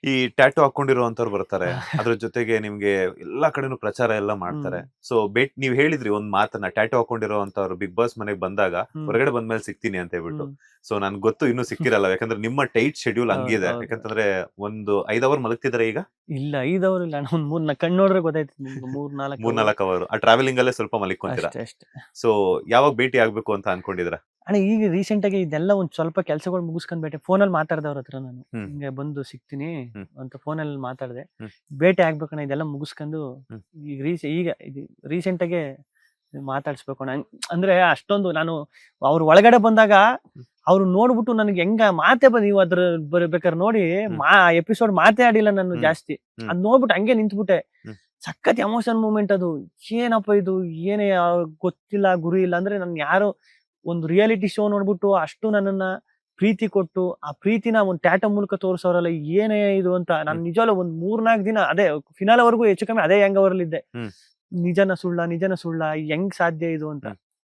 ಈ ಟ್ಯಾಟೂ ಹಾಕೊಂಡಿರುವಂತವ್ರು ಬರ್ತಾರೆ. ಅದ್ರ ಜೊತೆಗೆ ನಿಮ್ಗೆ ಎಲ್ಲಾ ಕಡೆನೂ ಪ್ರಚಾರ ಎಲ್ಲ ಮಾಡ್ತಾರೆ. ಹ್ಮ್ ಸೊ ನೀವ್ ಹೇಳಿದ್ರಿ ಒಂದ್ ಮಾತನ್ನ, ಟ್ಯಾಟೂ ಹಾಕೊಂಡಿರುವಂತವ್ರು ಬಿಗ್ ಬಾಸ್ ಮನೆಗ್ ಬಂದಾಗ ಹ್ಮ್ ಹೊರಗಡೆ ಬಂದ್ಮೇಲೆ ಸಿಗ್ತೀನಿ ಅಂತ ಹೇಳ್ಬಿಟ್ಟು. ಹ್ಮ್ ಸೊ ನನ್ಗೆ ಗೊತ್ತು ಇನ್ನೂ ಸಿಕ್ಕಿರಲ್ಲ. ಯಾಕಂದ್ರೆ ನಿಮ್ಮ ಟೈಟ್ ಶೆಡ್ಯೂಲ್ ಹೌದು ಹಂಗಿದೆ. ಹೌದು. ಯಾಕಂತಂದ್ರೆ ಒಂದು 5 ಅವರ್ ಮಲಗ್ತಿದಾರೆ ಈಗ. ಇಲ್ಲ 5 ಅವರ್ ಇಲ್ಲ, ನಾನು ಒಂದ್ ಕಣ್ ನೋಡ್ರೆ ಗೊತ್ತಾಯ್ತು ನಿಮ್ಗೆ, 3-4 ಅವರ್ 3-4 ಅವರ್ ಆ ಟ್ರಾವೆಲಿಂಗ್ ಅಲ್ಲೇ ಸ್ವಲ್ಪ ಮಲಿಕೊಂತೀರಾ. ಅಷ್ಟೇ ಅಷ್ಟೇ. ಸೊ ಯಾವಾಗ ಭೇಟಿ ಆಗ್ಬೇಕು ಅಂತ ಅನ್ಕೊಂಡಿದ್ರ? ಅಣ್ಣ ಈಗ ರೀಸೆಂಟ್ ಆಗಿ ಇದೆಲ್ಲ ಒಂದ್ ಸ್ವಲ್ಪ ಕೆಲ್ಸಗಳು ಮುಗಿಸ್ಕೊಂಡ್ ಬೇಟೆ ಫೋನಲ್ಲಿ ಮಾತಾಡ್ದೆ ಅವ್ರ ಹತ್ರ ನಾನು, ಹ್ಮ್ ಹಿಂಗೆ ಬಂದು ಸಿಗ್ತೀನಿ ಹ್ಮ್ ಅಂತ ಫೋನಲ್ಲಿ ಮಾತಾಡ್ದೆ. ಹ್ಮ್ ಭೇಟಿ ಆಗ್ಬೇಕಣ್ಣ, ಇದೆಲ್ಲ ಮುಗಿಸ್ಕೊಂಡು ಹ್ಮ್ ಈಗ ರೀಸೆಂಟ್ ಆಗಿ ಮಾತಾಡ್ಸ್ಬೇಕು ಅಣ್ಣ. ಅಂದ್ರೆ ಅಷ್ಟೊಂದು ನಾನು ಅವ್ರ ಒಳಗಡೆ ಬಂದಾಗ ಹ್ಮ್ ಅವ್ರು ನೋಡ್ಬಿಟ್ಟು ನನಗೆ ಹೆಂಗ ಮಾತೆ ನೀವು ಅದ್ರ ಬೇಕಾದ್ರೆ ನೋಡಿ, ಹ್ಮ್ ಎಪಿಸೋಡ್ ಮಾತೇ ಆಡಿಲ್ಲ ನಾನು ಹ್ಮ್ ಜಾಸ್ತಿ. ಹ್ಮ್ ಅದ್ ನೋಡ್ಬಿಟ್ಟು ಹಂಗೆ ನಿಂತ್ಬಿಟ್ಟೆ. ಹ್ಮ್ ಸಖತ್ ಎಮೋಷನ್ ಮೂಮೆಂಟ್ ಅದು. ಏನಪ್ಪ ಇದು, ಏನೇ ಗೊತ್ತಿಲ್ಲ, ಗುರಿ ಇಲ್ಲ. ಅಂದ್ರೆ ನನ್ ಯಾರೋ ಒಂದು ರಿಯಾಲಿಟಿ ಶೋ ನೋಡ್ಬಿಟ್ಟು ಅಷ್ಟು ನನ್ನನ್ನ ಪ್ರೀತಿ ಕೊಟ್ಟು, ಆ ಪ್ರೀತಿನ ಒಂದ್ ಟ್ಯಾಟೋ ಮೂಲಕ ತೋರ್ಸೋರಲ್ಲ, ಏನೇ ಇದು ಅಂತ. ನಾನು ಹ್ಮ್ ನಿಜವಾಗ್ಲೂ ಒಂದ್ 3-4 ದಿನ ಅದೇ ಫಿನಾಲೆವರೆಗೂ ಹೆಚ್ಚು ಕಮ್ಮಿ ಅದೇ ಹೆಂಗ್ ಅವರಲ್ಲಿದ್ದೆ. ಹ್ಮ್ ನಿಜನ ಸುಳ್ಳ ಹೆಂಗ್ ಸಾಧ್ಯ ಇದು ಅಂತ. ಹ್ಮ್